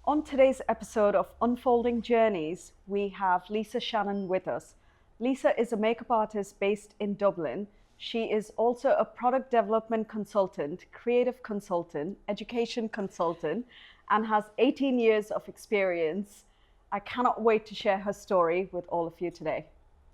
On today's episode of Unfolding Journeys, we have Lisa Shannon with us. Lisa is a makeup artist based in Dublin. She is also a product development consultant, creative consultant, education consultant, and has 18 years of experience. I cannot wait to share her story with all of you today.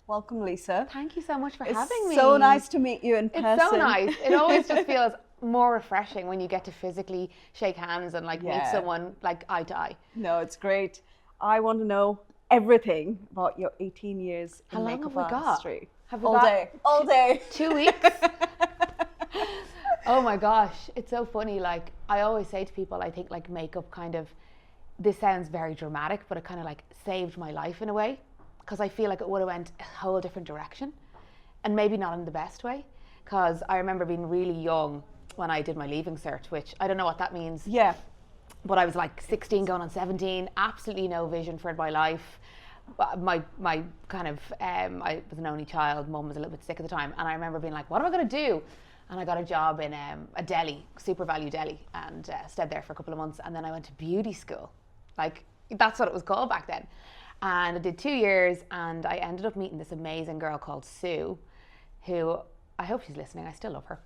Welcome, Lisa. Thank you so much for having me. It's so nice to meet you in person. It's so nice. It always just feels more refreshing when you get to physically shake hands and meet someone eye to eye. No, it's great. I want to know everything about your 18 years in makeup artistry. Have we got all day. 2 weeks. Oh my gosh, it's so funny. I always say to people, I think makeup this sounds very dramatic, but it kind of saved my life in a way, because I feel like it would have went a whole different direction, and maybe not in the best way. Because I remember being really young when I did my leaving cert, which I don't know what that means. Yeah. But I was 16 going on 17, absolutely no vision for my life. I was an only child, mum was a little bit sick at the time, and I remember being what am I going to do? And I got a job in a deli, super value deli, and stayed there for a couple of months, and then I went to beauty school. That's what it was called back then. And I did 2 years, and I ended up meeting this amazing girl called Sue, who, I hope she's listening, I still love her.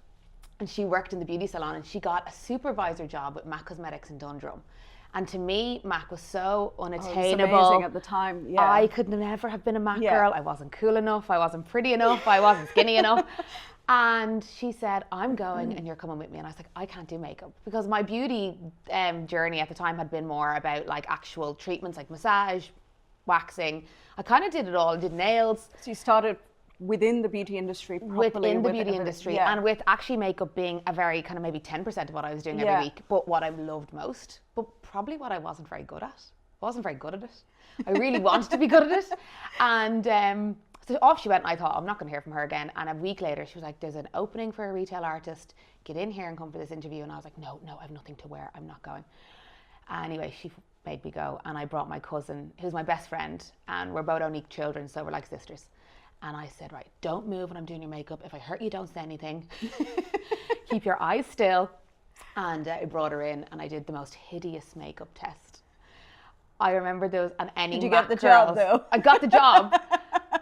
And she worked in the beauty salon, and she got a supervisor job with MAC Cosmetics in Dundrum. And to me, MAC was so unattainable. It was amazing at the time, yeah. I could never have been a MAC girl. I wasn't cool enough, I wasn't pretty enough, I wasn't skinny enough. And she said, I'm going and you're coming with me. And I was like, I can't do makeup. Because my beauty journey at the time had been more about actual treatments like massage, waxing. I kind of did it all. I did nails. So you started within the beauty industry properly. Within the beauty industry, and with actually makeup being a very kind of maybe 10% of what I was doing every week, but what I loved most, but probably what I wasn't very good at. I wasn't very good at it. I really wanted to be good at it. And so off she went, and I thought, I'm not going to hear from her again. And a week later, she was like, there's an opening for a retail artist. Get in here and come for this interview. And I was like, no, I have nothing to wear. I'm not going. Anyway, she made me go, and I brought my cousin, who's my best friend, and we're both only children, so we're like sisters. And I said, right, don't move when I'm doing your makeup. If I hurt you, don't say anything. Keep your eyes still. And I brought her in, and I did the most hideous makeup test. I remember those, and any Did you MAC get the girls, job though? I got the job.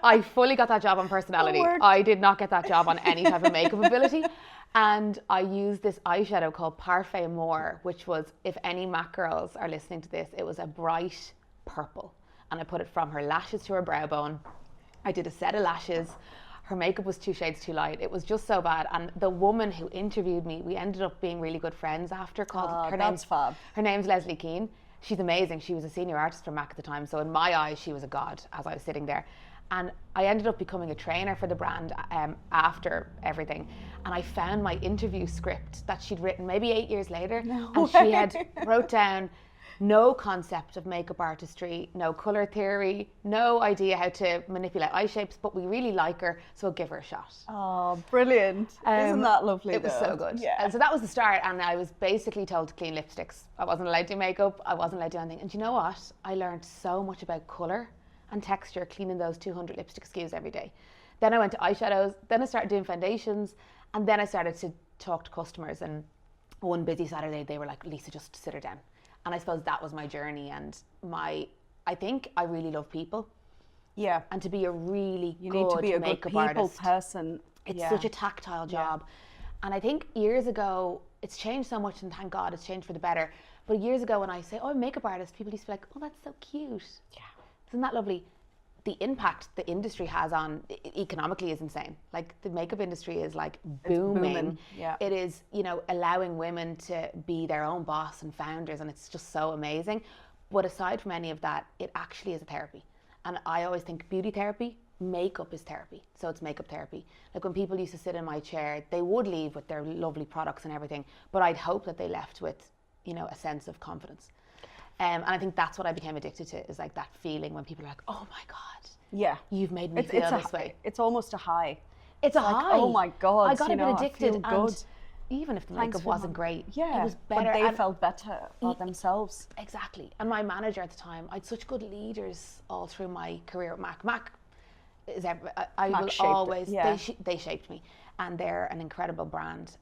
I fully got that job on personality. I did not get that job on any type of makeup ability. And I used this eyeshadow called Parfait More, which was, if any MAC girls are listening to this, it was a bright purple. And I put it from her lashes to her brow bone. I did a set of lashes. Her makeup was 2 shades too light. It was just so bad. And the woman who interviewed me, we ended up being really good friends after. Her name's Leslie Keane. She's amazing. She was a senior artist for MAC at the time. So in my eyes, she was a god as I was sitting there. And I ended up becoming a trainer for the brand after everything. And I found my interview script that she'd written maybe 8 years later. She had wrote down no concept of makeup artistry, no colour theory, no idea how to manipulate eye shapes, but we really like her, so give her a shot. Oh, brilliant. Isn't that lovely? It was so good. Yeah. And so that was the start, and I was basically told to clean lipsticks. I wasn't allowed to do makeup, I wasn't allowed to do anything. And you know what? I learned so much about colour and texture cleaning those 200 lipstick SKUs every day. Then I went to eyeshadows, then I started doing foundations, and then I started to talk to customers. And one busy Saturday, they were like, Lisa, just sit her down. And I suppose that was my journey, and I think I really love people. Yeah. And to be a really you need to be a good people artist, person. It's such a tactile job. And I think years ago, it's changed so much, and thank God it's changed for the better. But years ago when I say, oh, I'm a makeup artist, people used to be like, oh, that's so cute. Yeah. Isn't that lovely? The impact the industry has on economically is insane. The makeup industry is booming. Yeah. It is, allowing women to be their own boss and founders, and it's just so amazing. But aside from any of that, it actually is a therapy. And I always think beauty therapy, makeup is therapy. So it's makeup therapy. When people used to sit in my chair, they would leave with their lovely products and everything, but I'd hope that they left with, a sense of confidence. And I think that's what I became addicted to, is that feeling when people are like, oh my God, you've made me feel this way. It's almost a high. It's a high. Oh my God. I got a bit addicted. I feel good. And even if the makeup wasn't great, it was but better. they felt better about themselves. Exactly. And my manager at the time, I had such good leaders all through my career at MAC. MAC is I will always, they shaped me. And they're an incredible brand.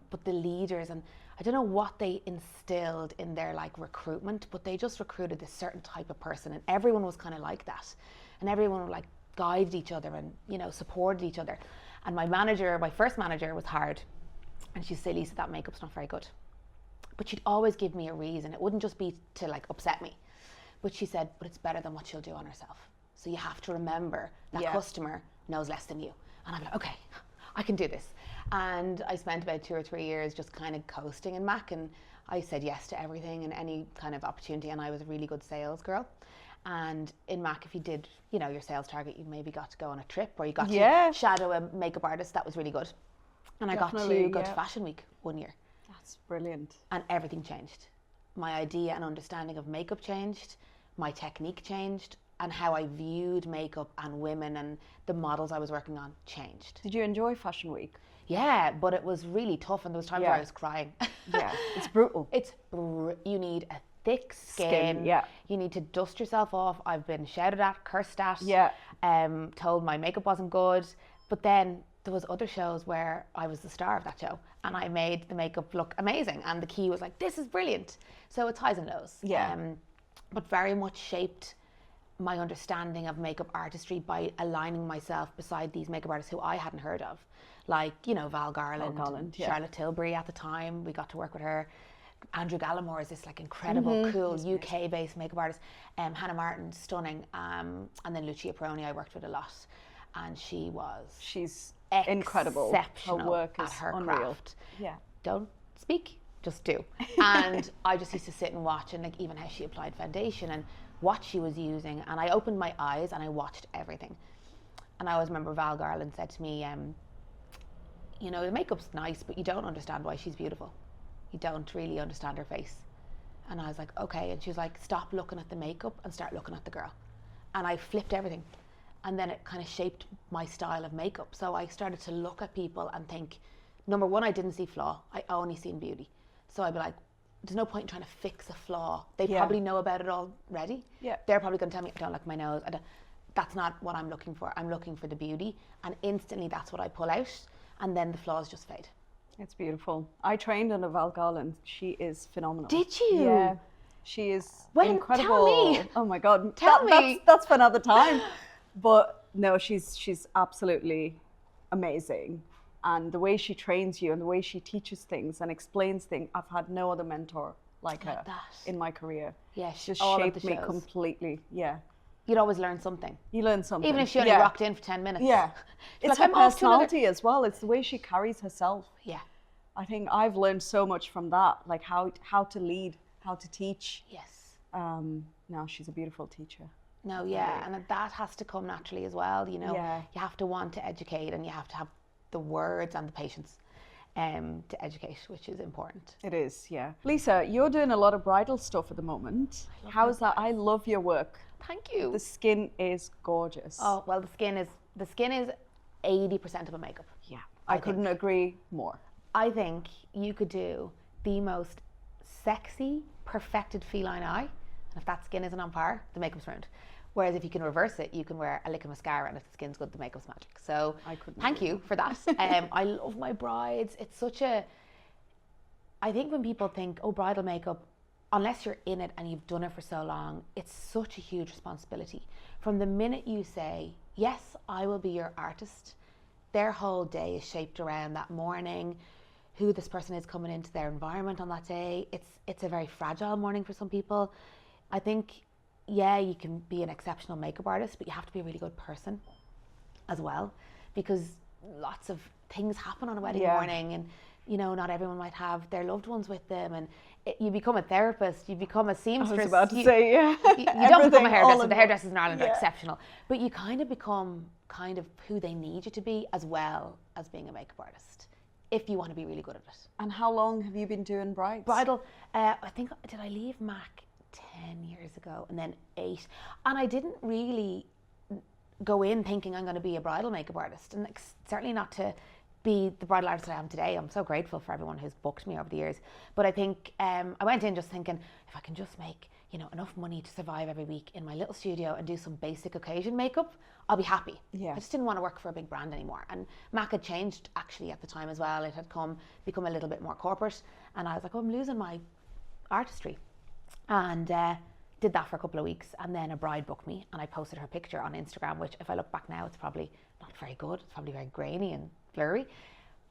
But the leaders, and I don't know what they instilled in their like recruitment, but they just recruited this certain type of person, and everyone was kind of like that, and everyone like guided each other and, you know, supported each other. And my first manager was hard, and she'd say, Lisa, that makeup's not very good. But she'd always give me a reason. It wouldn't just be to like upset me, but she said, but it's better than what she'll do on herself. So you have to remember that customer knows less than you. And I'm like, okay, I can do this. And I spent about 2 or 3 years just kind of coasting in Mac, and I said yes to everything and any kind of opportunity, and I was a really good sales girl. And in Mac, if you did, you know, your sales target, you maybe got to go on a trip, or you got to shadow a makeup artist. That was really good. And I got to go to Fashion Week 1 year. That's brilliant. And everything changed. My idea and understanding of makeup changed, my technique changed, and how I viewed makeup and women and the models I was working on changed. Did you enjoy Fashion Week? Yeah, but it was really tough, and there was times where I was crying. Yeah, it's brutal. You need a thick skin. You need to dust yourself off. I've been shouted at, cursed at, told my makeup wasn't good. But then there was other shows where I was the star of that show, and I made the makeup look amazing, and the key was like, this is brilliant. So it's highs and lows. But very much shaped my understanding of makeup artistry by aligning myself beside these makeup artists who I hadn't heard of. Like, you know, Val Garland, Charlotte Tilbury at the time, we got to work with her. Andrew Gallimore is this like incredible, cool UK-based makeup artist. Hannah Martin, stunning. And then Lucia Peroni I worked with a lot. And she's incredible. Exceptional. Her work is her unreal. Craft. Yeah. Don't speak, just do. And I just used to sit and watch, and like even how she applied foundation and what she was using. And I opened my eyes and I watched everything. And I always remember Val Garland said to me, you know, the makeup's nice, but you don't understand why she's beautiful. You don't really understand her face. And I was like, okay. And she was like, stop looking at the makeup and start looking at the girl. And I flipped everything. And then it kind of shaped my style of makeup. So I started to look at people and think, number one, I didn't see flaw. I only seen beauty. So I'd be like, there's no point in trying to fix a flaw. They probably know about it already. Yeah. They're probably going to tell me, I don't like my nose. That's not what I'm looking for. I'm looking for the beauty. And instantly that's what I pull out. And then the flaws just fade. It's beautiful. I trained under Val Garland. She is phenomenal. Did you? Yeah. She is incredible. Tell me. Oh my God. Tell me. That's for another time. But no, she's absolutely amazing. And the way she trains you and the way she teaches things and explains things, I've had no other mentor like her in my career. Yeah, she just shaped me completely. Yeah. You'd always learn something. You learn something. Even if she only rocked in for 10 minutes. Yeah. It's like her personality as well. It's the way she carries herself. Yeah. I think I've learned so much from that, like how to lead, how to teach. Yes. No, she's a beautiful teacher. No, yeah. And that has to come naturally as well, you know. Yeah. You have to want to educate, and you have to have the words and the patience to educate, which is important. It is, yeah. Lisa, you're doing a lot of bridal stuff at the moment. How is that? I love your work. Thank you. The skin is gorgeous. Oh, well, the skin is 80% of a makeup. Yeah. I couldn't agree more. I think you could do the most sexy, perfected feline eye, and if that skin isn't on par, the makeup's ruined. Whereas if you can reverse it, you can wear a lick of mascara, and if the skin's good, the makeup's magic. So thank you for that. I love my brides. It's such a... I think when people think, oh, bridal makeup, unless you're in it and you've done it for so long, it's such a huge responsibility. From the minute you say, yes, I will be your artist, their whole day is shaped around that morning, who this person is coming into their environment on that day. It's a very fragile morning for some people. I think, yeah, you can be an exceptional makeup artist, but you have to be a really good person as well, because lots of things happen on a wedding morning, and you know, not everyone might have their loved ones with them, and you become a therapist, you become a seamstress. I was about to say, yeah. You don't become a hairdresser. The hairdressers in Ireland are exceptional, but you kind of become kind of who they need you to be, as well as being a makeup artist, if you want to be really good at it. And how long have you been doing brides? Bridal, I think, did I leave Mac 10 years ago, and then 8, and I didn't really go in thinking I'm going to be a bridal makeup artist, and certainly not to be the bridal artist I am today. I'm so grateful for everyone who's booked me over the years, but I think I went in just thinking, if I can just make, you know, enough money to survive every week in my little studio and do some basic occasion makeup, I'll be happy. Yeah. I just didn't want to work for a big brand anymore. And Mac had changed actually at the time as well. It had become a little bit more corporate, And I was like, oh, I'm losing my artistry. And did that for a couple of weeks. And then a bride booked me, and I posted her picture on Instagram, which if I look back now, it's probably not very good. It's probably very grainy and blurry.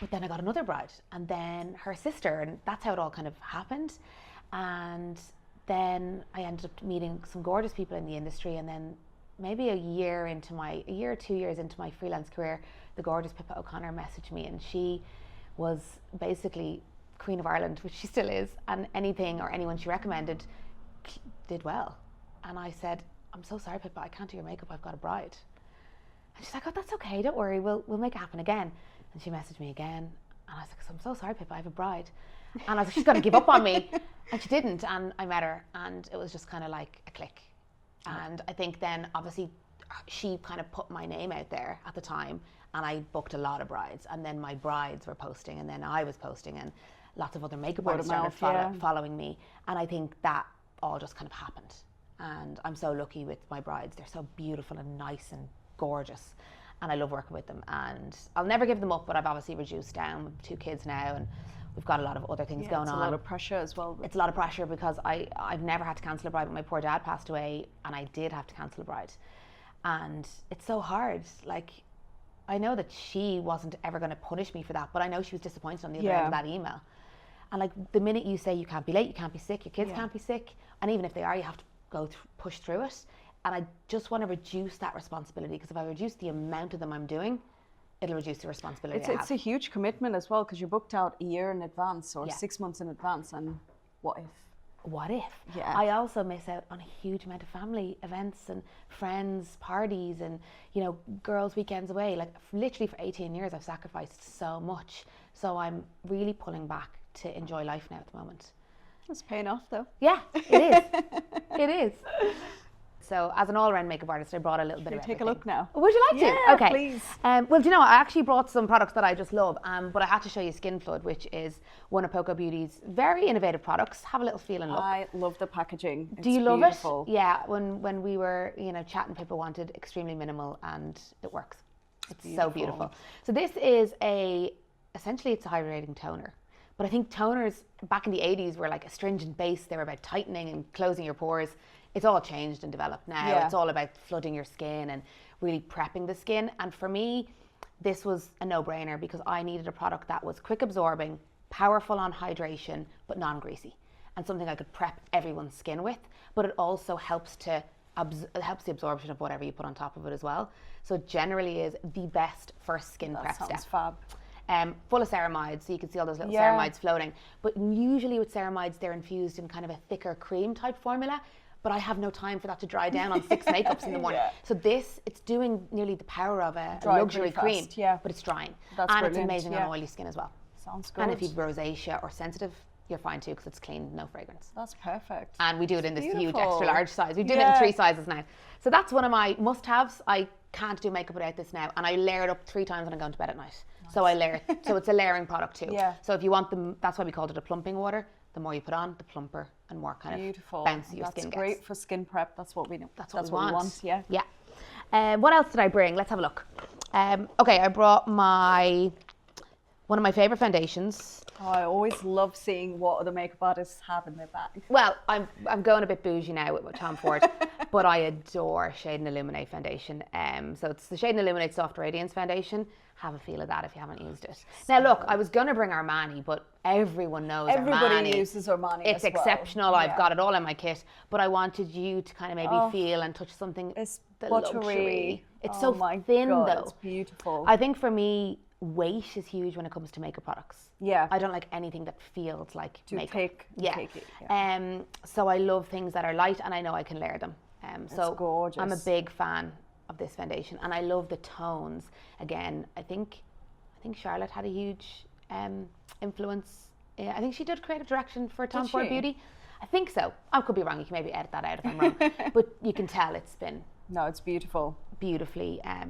But then I got another bride, and then her sister, and that's how it all kind of happened. And then I ended up meeting some gorgeous people in the industry, and then maybe a year or 2 years into my freelance career, the gorgeous Pippa O'Connor messaged me, and she was basically Queen of Ireland, which she still is, and anything or anyone she recommended did well. And I said, I'm so sorry, Pippa, I can't do your makeup, I've got a bride. And she's like, oh, that's okay, don't worry, we'll make it happen again. And she messaged me again, and I was like, I'm so sorry, Pippa, I have a bride. And I was like, she's going to give up on me. And she didn't, and I met her, and it was just kind of like a click. And I think then, obviously, she kind of put my name out there at the time, and I booked a lot of brides. And then my brides were posting, and then I was posting, and lots of other makeup artists started following me. And I think that all just kind of happened. And I'm so lucky with my brides. They're so beautiful and nice and gorgeous. And I love working with them. And I'll never give them up, but I've obviously reduced down with 2 kids now, and we've got a lot of other things going on. It's a lot of pressure as well. It's a lot of pressure because I've never had to cancel a bride, but my poor dad passed away, and I did have to cancel a bride. And it's so hard. Like, I know that she wasn't ever going to punish me for that, but I know she was disappointed on the other end of that email. And like, the minute you say you can't be late, you can't be sick, your kids can't be sick, and even if they are, you have to push through it. And I just want to reduce that responsibility, because if I reduce the amount of them I'm doing, it'll reduce the responsibility. It's a huge commitment as well, because you're booked out a year in advance or 6 months in advance, and what if? What if? Yeah. I also miss out on a huge amount of family events and friends, parties, and, you know, girls' weekends away. Like, literally for 18 years, I've sacrificed so much. So I'm really pulling back to enjoy life now at the moment. It's paying off, though. Yeah, it is. It is. So as an all-around makeup artist, I brought a little bit of everything. Take a look now. Would you like to? Yeah, okay. please. Well, do you know what? I actually brought some products that I just love, but I had to show you Skin Flood, which is one of Poco Beauty's very innovative products. Have a little feel and look. I love the packaging. Do you love beautiful. it? Yeah. When we were, chatting, Pippa wanted extremely minimal, and it works. It's so beautiful. So this is essentially it's a hydrating toner. But I think toners back in the 80s were like astringent base. They were about tightening and closing your pores. It's all changed and developed now. Yeah. It's all about flooding your skin and really prepping the skin. And for me, this was a no-brainer, because I needed a product that was quick absorbing, powerful on hydration, but non-greasy, and something I could prep everyone's skin with. But it also helps the absorption of whatever you put on top of it as well. So it generally is the best first skin prep step. That sounds fab. Full of ceramides, so you can see all those little ceramides floating. But usually with ceramides, they're infused in kind of a thicker cream type formula. But I have no time for that to dry down on 6 makeups in the morning. So it's doing nearly the power of a luxury cream, but it's drying. That's and brilliant. It's amazing on oily skin as well. Sounds good. And if you've rosacea or sensitive, you're fine too, because it's clean, no fragrance. That's perfect. And we do it in this huge extra large size. We do it in 3 sizes now. So that's one of my must-haves. I can't do makeup without this now. And I layer it up 3 times when I'm going to bed at night. Nice. So I layer it. So it's a layering product too. Yeah. So if you want them, that's why we called it a plumping water. The more you put on, the plumper and more kind of bouncy your skin gets. That's great for skin prep. That's what we know. That's what we want. Yeah. Yeah. What else did I bring? Let's have a look. Okay, I brought one of my favorite foundations. Oh, I always love seeing what other makeup artists have in their bag. Well, I'm going a bit bougie now with Tom Ford, but I adore Shade and Illuminate foundation. So it's the Shade and Illuminate Soft Radiance foundation. Have a feel of that if you haven't used it. Now look, I was going to bring Armani, but everyone knows Everybody uses Armani. It's exceptional. I've got it all in my kit, but I wanted you to kind of maybe feel and touch something. It's buttery. Luxury. It's so thin though. It's beautiful. I think for me, weight is huge when it comes to makeup products. Yeah. I don't like anything that feels like makeup. Take it. So I love things that are light, and I know I can layer them. So it's gorgeous. I'm a big fan of this foundation, and I love the tones. Again, I think Charlotte had a huge influence. I think she did creative direction for Tom Ford Beauty. I think so. I could be wrong. You can maybe edit that out if I'm wrong. But you can tell it's been it's beautiful. Beautifully. I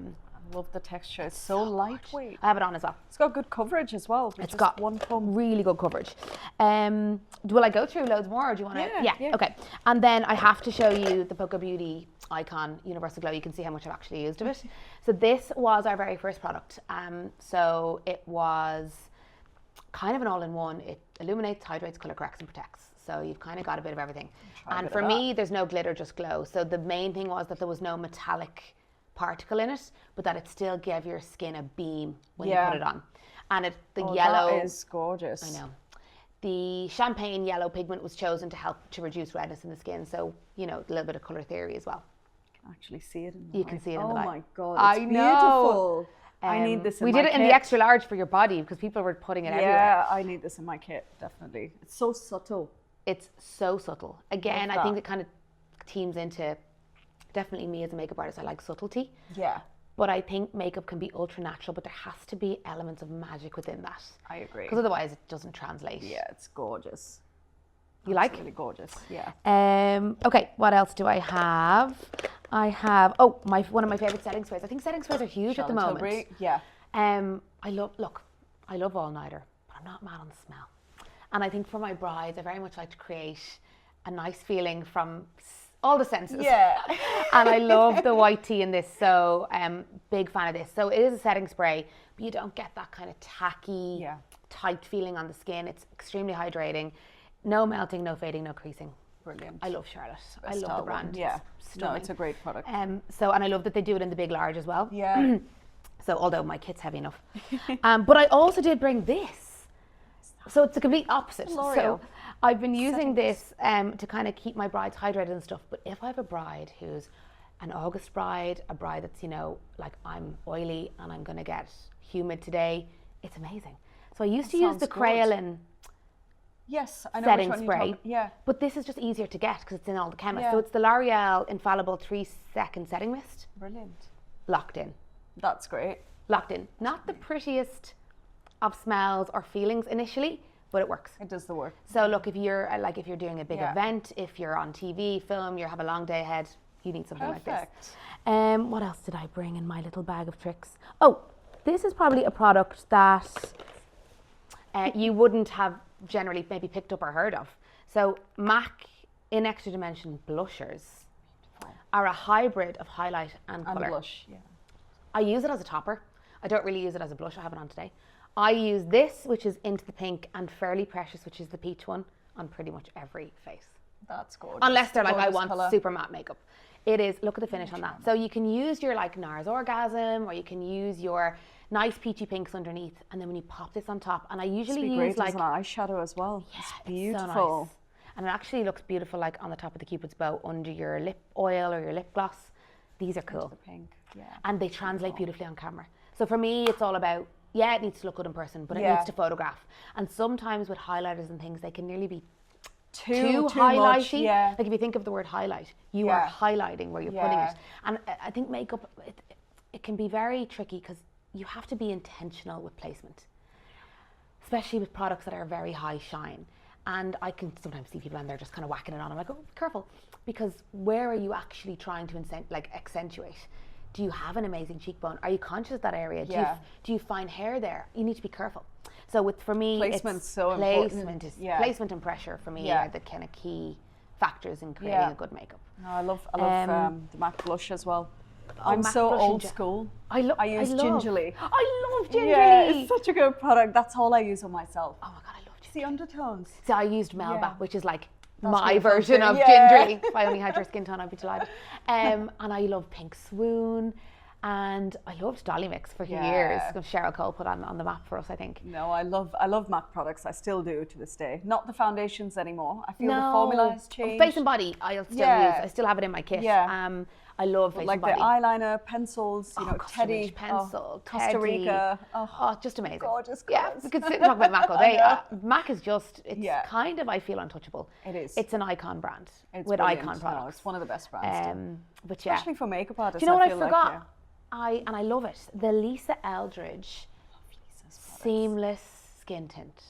love the texture. It's so lightweight. I have it on as well. It's got good coverage as well. It's got one pump. Really good coverage. Will I go through loads more, or do you want to? Yeah. Okay. And then I have to show you the Poco Beauty Icon Universal Glow. You can see how much I've actually used of it. So this was our very first product. So it was kind of an all-in-one. It illuminates, hydrates, color corrects, and protects. So you've kind of got a bit of everything. And for me, there's no glitter, just glow. So the main thing was that there was no metallic particle in it, but that it still gave your skin a beam when you put it on. And the yellow... That is gorgeous. I know. The champagne yellow pigment was chosen to help to reduce redness in the skin. So, you know, a little bit of color theory as well. You can actually see it in the You can see it in the light. Oh my God, I it's know. beautiful. I need this in my kit. We did it in the extra large for your body because people were putting it everywhere. Yeah, I need this in my kit, definitely. It's so subtle. It's so subtle. Again, I think it kind of teams into, definitely me as a makeup artist, I like subtlety. Yeah. But I think makeup can be ultra natural, but there has to be elements of magic within that. I agree. Because otherwise it doesn't translate. Yeah, it's gorgeous. You like? It's really gorgeous, yeah. Okay, what else do I have? I have, one of my favorite setting sprays. I think setting sprays are huge at the moment. Tilbury, yeah. I love all-nighter, but I'm not mad on the smell. And I think for my brides, I very much like to create a nice feeling from all the senses. Yeah. And I love the white tea in this, so big fan of this. So it is a setting spray, but you don't get that kind of tacky, tight feeling on the skin. It's extremely hydrating. No melting, no fading, no creasing. Brilliant. I love Charlotte. I love the brand. Yeah. Stunning. No, it's a great product. And I love that they do it in the big large as well. Yeah. So although my kit's heavy enough. But I also did bring this. So it's the complete opposite. L'Oreal. So I've been using this to kind of keep my brides hydrated and stuff. But if I have a bride who's an August bride, a bride that's, you know, like I'm oily and I'm going to get humid today, it's amazing. So I used to use the Crayolan Yes, I know setting which one spray. you're talking. Yeah. But this is just easier to get because it's in all the chemists. Yeah. So it's the L'Oreal Infallible 3-second setting mist. Brilliant. Locked in. That's great. Locked in. Not the prettiest of smells or feelings initially, but it works. It does the work. So look, if you're doing a big event, if you're on TV, film, you have a long day ahead, you need something like this. What else did I bring in my little bag of tricks? Oh, this is probably a product that you wouldn't have generally maybe picked up or heard of. So MAC in Extra Dimension blushers are a hybrid of highlight and colour. And blush, yeah. I use it as a topper. I don't really use it as a blush. I have it on today. I use this, which is Into the Pink, and Fairly Precious, which is the peach one, on pretty much every face. That's gorgeous. Unless they're like, I want colour. super matte makeup. It is, look at the finish on that. So you can use your like NARS Orgasm, or you can use your nice peachy pinks underneath, and then when you pop this on top, and I usually use great like as an eyeshadow as well. Yeah, it's beautiful. It's so nice. And it actually looks beautiful like on the top of the Cupid's bow under your lip oil or your lip gloss. These are cool. The pink, yeah. And they translate beautifully on camera. So for me, it's all about, yeah, it needs to look good in person, but it needs to photograph. And sometimes with highlighters and things, they can nearly be too highlighty. Much, yeah. Like if you think of the word highlight, you are highlighting where you're putting it. And I think makeup, it can be very tricky because you have to be intentional with placement, especially with products that are very high shine. And I can sometimes see people and they're just kind of whacking it on. I'm like, oh, be careful, because where are you actually trying to accentuate? Do you have an amazing cheekbone? Are you conscious of that area? Do you find hair there? You need to be careful. So for me, placement's so important. Is, placement and pressure for me are the kind of key factors in creating a good makeup. No, I love the MAC blush as well. I'm MAC so blush old school. I use Gingerly. I love Gingerly. Yeah, it's such a good product. That's all I use on myself. Oh my God, I love Gingerly. The undertones. So I used Melba, which is like That's my my version favourite. of Gingerly. If I only had your skin tone, I'd be delighted. And I love Pink Swoon. And I loved Dolly Mix for years. Cheryl Cole put on the map for us, I think. No, I love MAC products. I still do to this day. Not the foundations anymore. I feel the formula has changed. Face and body, I'll still use. I still have it in my kit. Yeah. I love face like and body. the eyeliner, pencils, you know, Custom Teddy Ridge pencil, Costa Rica. Oh, just amazing. Gorgeous Yeah, colours. we could sit and talk about MAC all day. MAC is just, it's kind of, I feel, untouchable. It is. It's an icon brand It's with brilliant. icon products. No, it's one of the best brands. But yeah. Especially for makeup artists. Do you know what I feel forgot? Like, I love it. The Lisa Eldridge Seamless Skin Tint.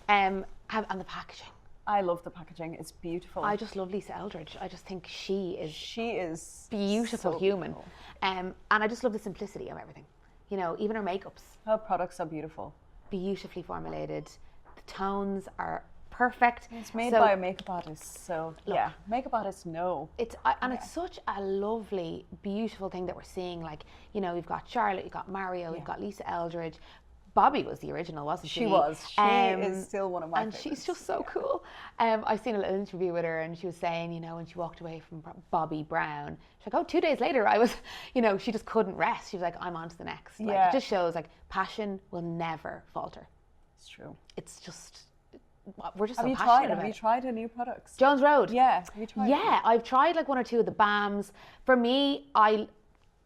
And the packaging. I love the packaging. It's beautiful. I just love Lisa Eldridge. I just think she is beautiful so human. beautiful. And I just love the simplicity of everything. You know, even her makeups. Her products are beautiful. Beautifully formulated. The tones are perfect. It's made by a makeup artist, so look, makeup artists know. It's such a lovely, beautiful thing that we're seeing. Like, you know, you've got Charlotte, you've got Mario, you've got Lisa Eldridge, Bobby was the original, wasn't she? She was. She is still one of my favorites. And she's just so cool. I've seen a little interview with her, and she was saying, you know, when she walked away from Bobby Brown, she's like, oh, 2 days later, I was, you know, she just couldn't rest. She was like, I'm on to the next. Like, it just shows, like, passion will never falter. It's true. It's just, we're just so passionate about it. Have you tried her new products? Jones Road. Yeah. Have you tried Yeah, I've tried like 1 or 2 of the balms. For me, I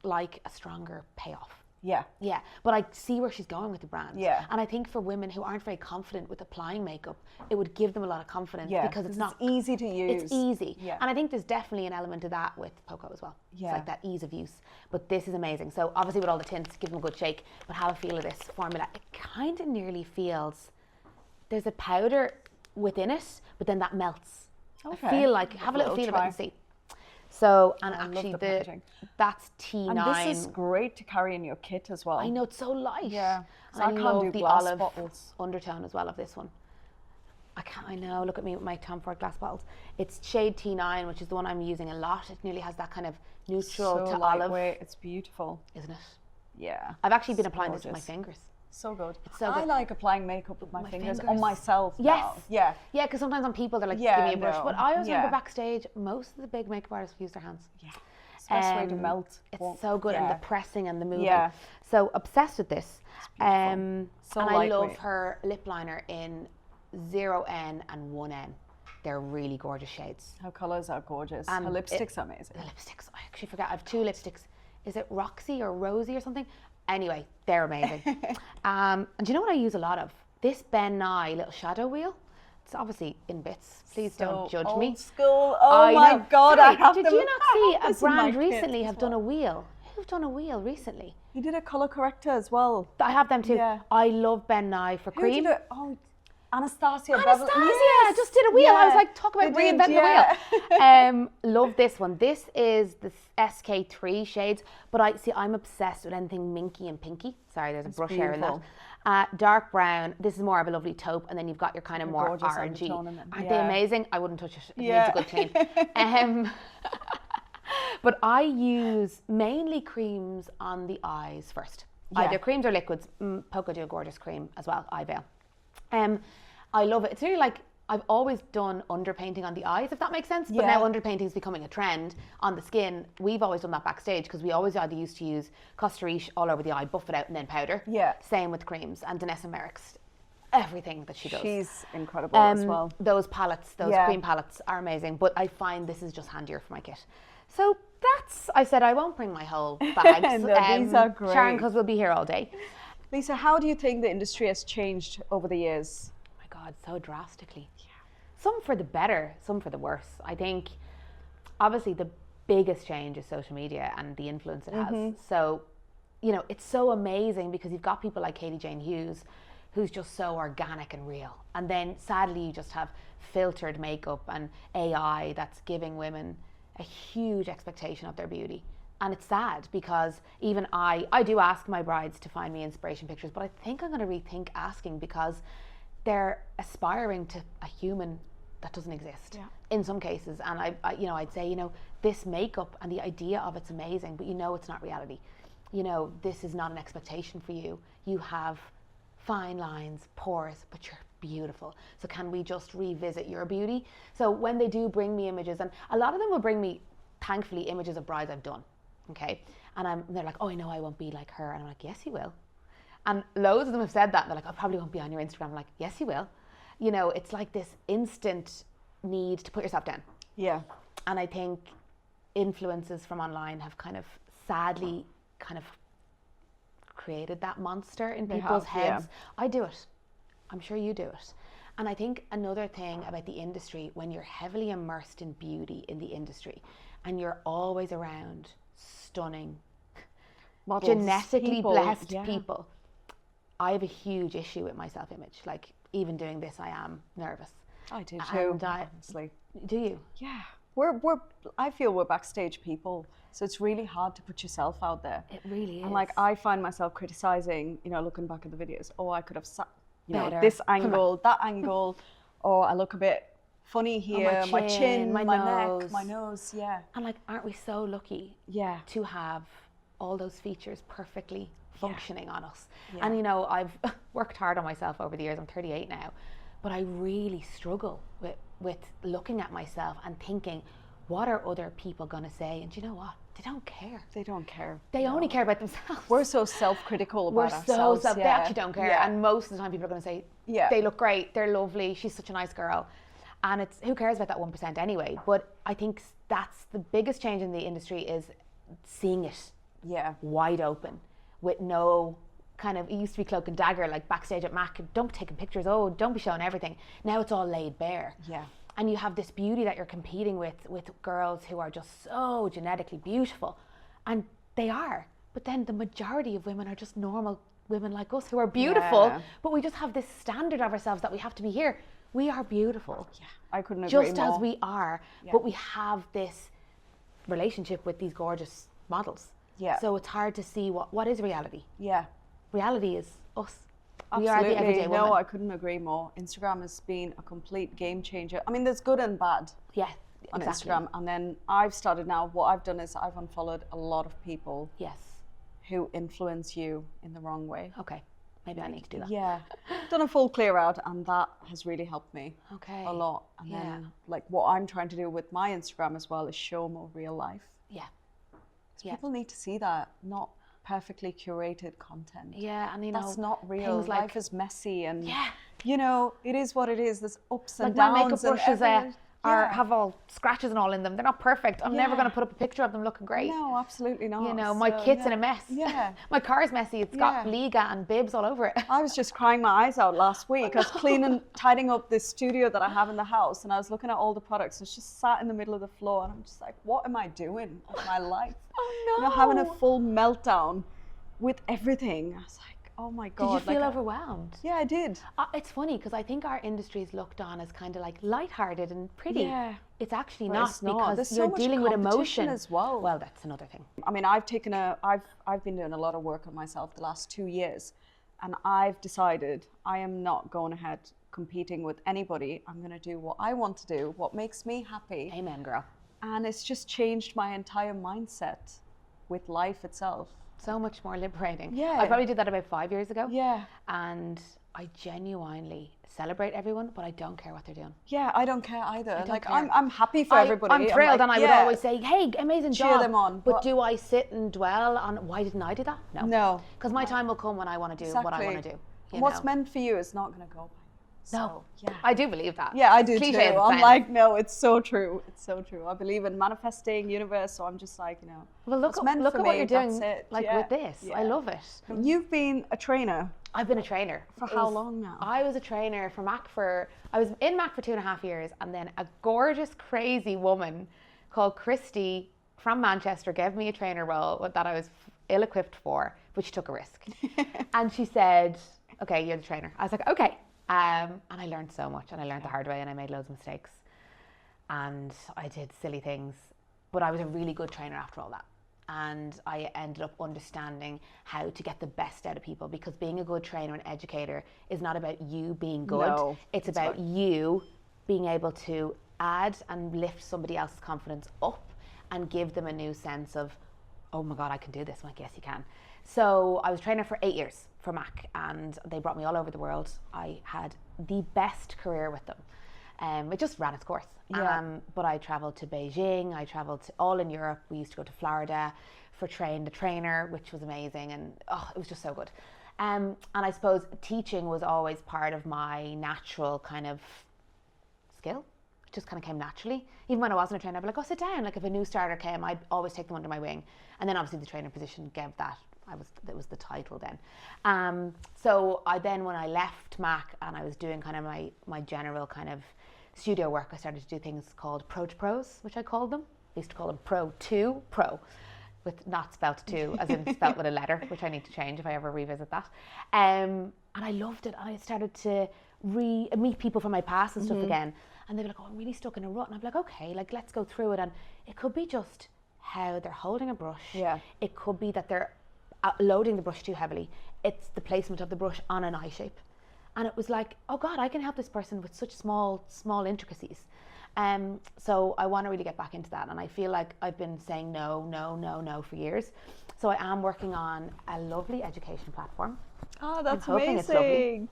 like a stronger payoff. Yeah. Yeah, but I see where she's going with the brand. Yeah. And I think for women who aren't very confident with applying makeup, it would give them a lot of confidence because it's not easy to use. It's easy. Yeah. And I think there's definitely an element of that with Poco as well. Yeah. It's like that ease of use. But this is amazing. So obviously with all the tints, give them a good shake, but have a feel of this formula. It kind of nearly feels, there's a powder within it, but then that melts. Okay. I feel like, have a little feel of it and see. So, and actually that's T9. And this is great to carry in your kit as well. I know, it's so light. Yeah. So I I can't love do the glass olive bottles. undertone as well of this one. I know, look at me with my Tom Ford glass bottles. It's shade T9, which is the one I'm using a lot. It nearly has that kind of neutral to olive. It's beautiful. Isn't it? Yeah. I've actually been applying this with my fingers. So good. It's so good. I like applying makeup with my fingers on myself. Yes. Now. Yeah. Yeah, because sometimes on people they're like, give me a brush. But I always remember Yeah. backstage, most of the big makeup artists use their hands. Yeah. It's the best way to melt. It's so good, and the pressing and the moving. Yeah. So obsessed with this. So and I love lightweight. her lip liner in 0N and 1N. They're really gorgeous shades. Her colours are gorgeous. Her lipstick's amazing. The lipsticks, I actually forgot. I have 2 lipsticks. Is it Roxy or Rosie or something? Anyway, they're amazing. And do you know what I use a lot of? This Ben Nye little shadow wheel. It's obviously in bits. Please don't judge me. Old school. Oh my God, Sorry, I have did them. you not see a this in my brand kit recently as have done a wheel? Who've done a wheel recently? He did a colour corrector as well. I have them too. Yeah. I love Ben Nye for Who cream. did it? Oh, Anastasia. Anastasia just did a wheel. I was like, talk about reinventing the wheel. Love this one. This is the SK3 shades, but I'm obsessed with anything minky and pinky. Sorry, there's a brush hair in that. Dark brown. This is more of a lovely taupe, and then you've got your kind of more orangey. Aren't they amazing? I wouldn't touch it. It needs a good clean. But I use mainly creams on the eyes first. Either creams or liquids. Poco do a gorgeous cream as well, eye veil. I love it. It's really like I've always done underpainting on the eyes, if that makes sense. But now underpainting is becoming a trend on the skin. We've always done that backstage because we always either used to use Costa Riche all over the eye, buff it out, and then powder. Yeah. Same with creams. And Danessa Merrick's, everything that she does. She's incredible as well. Those palettes, those cream palettes are amazing. But I find this is just handier for my kit. So I said I won't bring my whole bags. No, these are great. Sharon, because we'll be here all day. Lisa, how do you think the industry has changed over the years? God, so drastically. Yeah. Some for the better, some for the worse. I think obviously the biggest change is social media and the influence it has. So, you know, it's so amazing because you've got people like Katie Jane Hughes who's just so organic and real. And then sadly you just have filtered makeup and AI that's giving women a huge expectation of their beauty. And it's sad because even I do ask my brides to find me inspiration pictures, but I think I'm going to rethink asking because they're aspiring to a human that doesn't exist in some cases. And I'd say, this makeup and the idea of it's amazing, but it's not reality. This is not an expectation for you. You have fine lines, pores, but you're beautiful. So can we just revisit your beauty? So when they do bring me images, and a lot of them will bring me, thankfully, images of brides I've done. Okay. And they're like, oh, I know I won't be like her. And I'm like, yes, you will. And loads of them have said that. They're like, I probably won't be on your Instagram. I'm like, yes, you will. It's like this instant need to put yourself down. Yeah. And I think influences from online have kind of sadly kind of created that monster in people's heads. I do it. I'm sure you do it. And I think another thing about the industry, when you're heavily immersed in beauty in the industry and you're always around stunning, models, genetically blessed people, I have a huge issue with my self-image. Like, even doing this, I am nervous. I do too, honestly. Do you? Yeah. I feel we're backstage people, so it's really hard to put yourself out there. It really is. And like, I find myself criticizing, looking back at the videos, I could have sat, better. This angle, that angle, or I look a bit funny here, my chin, my neck, my nose, And like, aren't we so lucky to have all those features perfectly functioning on us. And you know, I've worked hard on myself over the years. I'm 38 now, but I really struggle with looking at myself and thinking, what are other people going to say? And do you know what? They don't care. They don't care. They only care about themselves. We're so self-critical about ourselves. They actually don't care. And most of the time people are going to say, they look great, they're lovely, she's such a nice girl. And it's, who cares about that 1% anyway? But I think that's the biggest change in the industry, is seeing it wide open with no kind of, it used to be cloak and dagger, like backstage at Mac, don't be taking pictures, don't be showing everything. Now it's all laid bare. And you have this beauty that you're competing with girls who are just so genetically beautiful. And they are. But then the majority of women are just normal women like us who are beautiful, but we just have this standard of ourselves that we have to be here. We are beautiful. I couldn't agree more. Just as we are, but we have this relationship with these gorgeous models. So it's hard to see what is reality. Reality is us. Absolutely. We are the everyday woman. No, I couldn't agree more. Instagram has been a complete game changer. I mean, there's good and bad on Instagram. And then I've started now, what I've done is I've unfollowed a lot of people who influence you in the wrong way. Okay. Maybe I need to do that. Done a full clear out, and that has really helped me a lot. And then like what I'm trying to do with my Instagram as well is show more real life. People need to see that, not perfectly curated content. And you know, that's not real. Like, life is messy, and you know, it is what it is. There's ups and like downs. My makeup brushes have all scratches and all in them. They're not perfect. I'm never going to put up a picture of them looking great. No, absolutely not. You know, my kit's in a mess. My car's messy. It's got Liga and bibs all over it. I was just crying my eyes out last week. I was cleaning, tidying up this studio that I have in the house, and I was looking at all the products. I was just sat in the middle of the floor, and I'm just like, what am I doing with my life? Oh no! You know, having a full meltdown with everything. I was like, oh my God. Did you feel overwhelmed? Yeah, I did. It's funny because I think our industry is looked on as kind of like lighthearted and pretty. It's actually not, because you're dealing with emotion as well. Well, that's another thing. I mean, I've been doing a lot of work on myself the last 2 years, and I've decided I am not going ahead competing with anybody. I'm going to do what I want to do, what makes me happy. Amen, girl. And it's just changed my entire mindset with life itself. So much more liberating. I probably did that about 5 years ago. And I genuinely celebrate everyone, but I don't care what they're doing. I don't care either. Like I'm happy for everybody. I'm thrilled, and I would always say, hey, amazing job. Cheer them on. But do I sit and dwell on why didn't I do that? No. Because my time will come when I want to do what I want to do. What's meant for you is not going to go by. No, I do believe that. I do too. I'm like, no, it's so true. It's so true. I believe in manifesting universe, so I'm just like, you know, well, look at what you're doing with this. I love it. You've been a trainer. I've been a trainer. For how long now? I was a trainer for Mac I was in Mac for 2.5 years, and then a gorgeous, crazy woman called Christy from Manchester gave me a trainer role that I was ill-equipped for, but she took a risk. And she said, okay, you're the trainer. I was like, okay. And I learned so much, and I learned the hard way, and I made loads of mistakes, and I did silly things, but I was a really good trainer after all that. And I ended up understanding how to get the best out of people, because being a good trainer and educator is not about you being good. No, it's about you being able to add and lift somebody else's confidence up and give them a new sense of, oh my God, I can do this. I'm like, yes, you can. So I was trainer for 8 years for Mac, and they brought me all over the world. I had the best career with them. It just ran its course. But I traveled to Beijing, I traveled to all in Europe. We used to go to Florida for Train the Trainer, which was amazing, and it was just so good. And I suppose teaching was always part of my natural kind of skill. It just kind of came naturally. Even when I wasn't a trainer, I'd be like, oh, sit down. Like if a new starter came, I'd always take them under my wing. And then obviously the trainer position gave that. That was the title then. So when I left Mac and I was doing kind of my general kind of studio work, I started to do things called Pro to Pros, which I called them. I used to call them Pro to Pro, with not spelt to, as in spelt with a letter, which I need to change if I ever revisit that. And I loved it. I started to meet people from my past and stuff again. And they'd be like, oh, I'm really stuck in a rut. And I'd be like, okay, like let's go through it. And it could be just how they're holding a brush. It could be that they're loading the brush too heavily. It's the placement of the brush on an eye shape. And it was like, oh God, I can help this person with such small intricacies. So I want to really get back into that, and I feel like I've been saying no for years. So I am working on a lovely education platform. Oh, that's hoping it's lovely. amazing.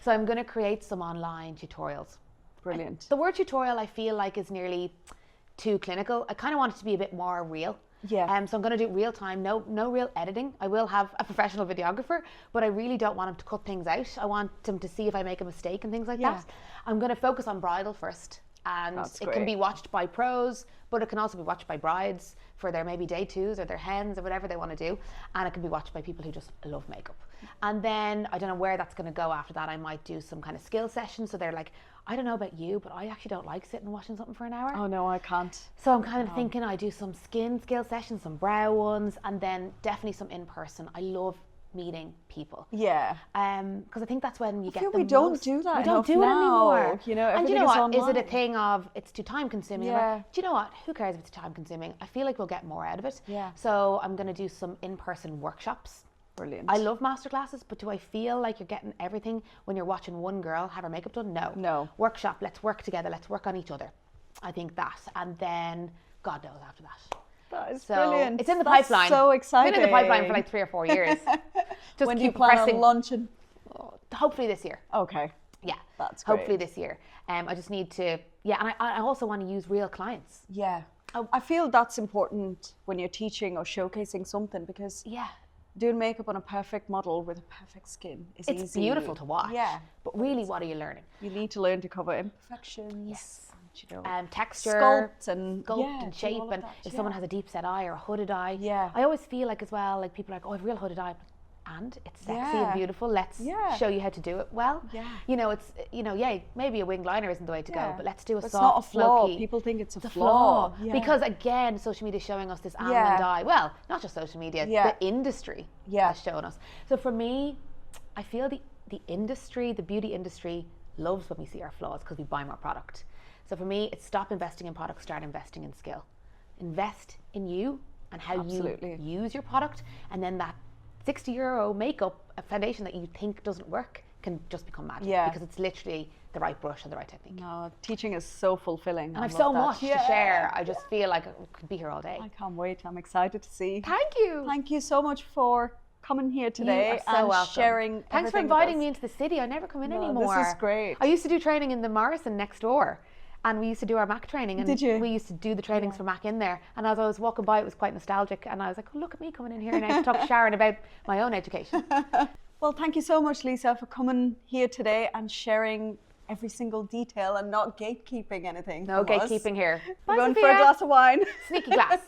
So I'm going to create some online tutorials. Brilliant. The word tutorial I feel like is nearly too clinical. I kind of want it to be a bit more real. Yeah. So I'm going to do real time, no real editing. I will have a professional videographer, but I really don't want him to cut things out. I want him to see if I make a mistake and things like that. I'm going to focus on bridal first, and it can be watched by pros, but it can also be watched by brides for their maybe day twos or their hens or whatever they want to do, and it can be watched by people who just love makeup. And then I don't know where that's going to go after that. I might do some kind of skill session, so they're like, I don't know about you, but I actually don't like sitting and watching something for an hour. Oh no, I can't. So I'm kind of thinking I do some skin skill sessions, some brow ones, and then definitely some in person. I love meeting people. Yeah. Because I think that's when you get the most. We don't do that. We don't do it now. anymore. You know, and do you know everything what? is online. Is it a thing of it's too time consuming? Yeah. Do you know what? Who cares if it's time consuming? I feel like we'll get more out of it. Yeah. So I'm going to do some in-person workshops. Brilliant. I love masterclasses, but do I feel like you're getting everything when you're watching one girl have her makeup done? No. No. Workshop, let's work together, let's work on each other. I think that. And then God knows after that. That is So brilliant. it's in the That's pipeline. so exciting. It's been in the pipeline for like 3 or 4 years. Just when do keep you plan pressing. on launching? Hopefully this year. Okay. Yeah. That's great. Hopefully this year. I just need to, and I also want to use real clients. Yeah. I feel that's important when you're teaching or showcasing something, because doing makeup on a perfect model with a perfect skin is easy. It's beautiful to watch. Yeah. But really, what are you learning? You need to learn to cover imperfections. Yes. You know, Texture, sculpt and and shape, and if someone has a deep set eye or a hooded eye. Yeah. I always feel like as well, like people are like, oh, I have a real hooded eye. And it's sexy and beautiful. Let's show you how to do it well. Yeah. You know, it's, maybe a winged liner isn't the way to go, but let's do a It's soft, not a flaw. smoky. People think it's a flaw. Yeah. Because again, social media is showing us this almond eye. Well, not just social media, the industry has shown us. So for me, I feel the industry, the beauty industry, loves when we see our flaws because we buy more product. So for me, it's stop investing in product, start investing in skill. Invest in you and how you use your product, and then that €60 makeup, a foundation that you think doesn't work, can just become magic because it's literally the right brush and the right technique. No, teaching is so fulfilling. And I've so much to share. I just feel like I could be here all day. I can't wait. I'm excited to see. Thank you. Thank you so much for coming here today and sharing. Thanks for inviting me into the city. I never come in anymore. This is great. I used to do training in the Morrison next door. And we used to do our MAC training, and we used to do the trainings for MAC in there. And as I was walking by, it was quite nostalgic. And I was like, oh, look at me coming in here now to talk to Sharon about my own education. Well, thank you so much, Lisa, for coming here today and sharing every single detail and not gatekeeping anything. No gatekeeping here. We're going for a glass of wine. Sneaky glass.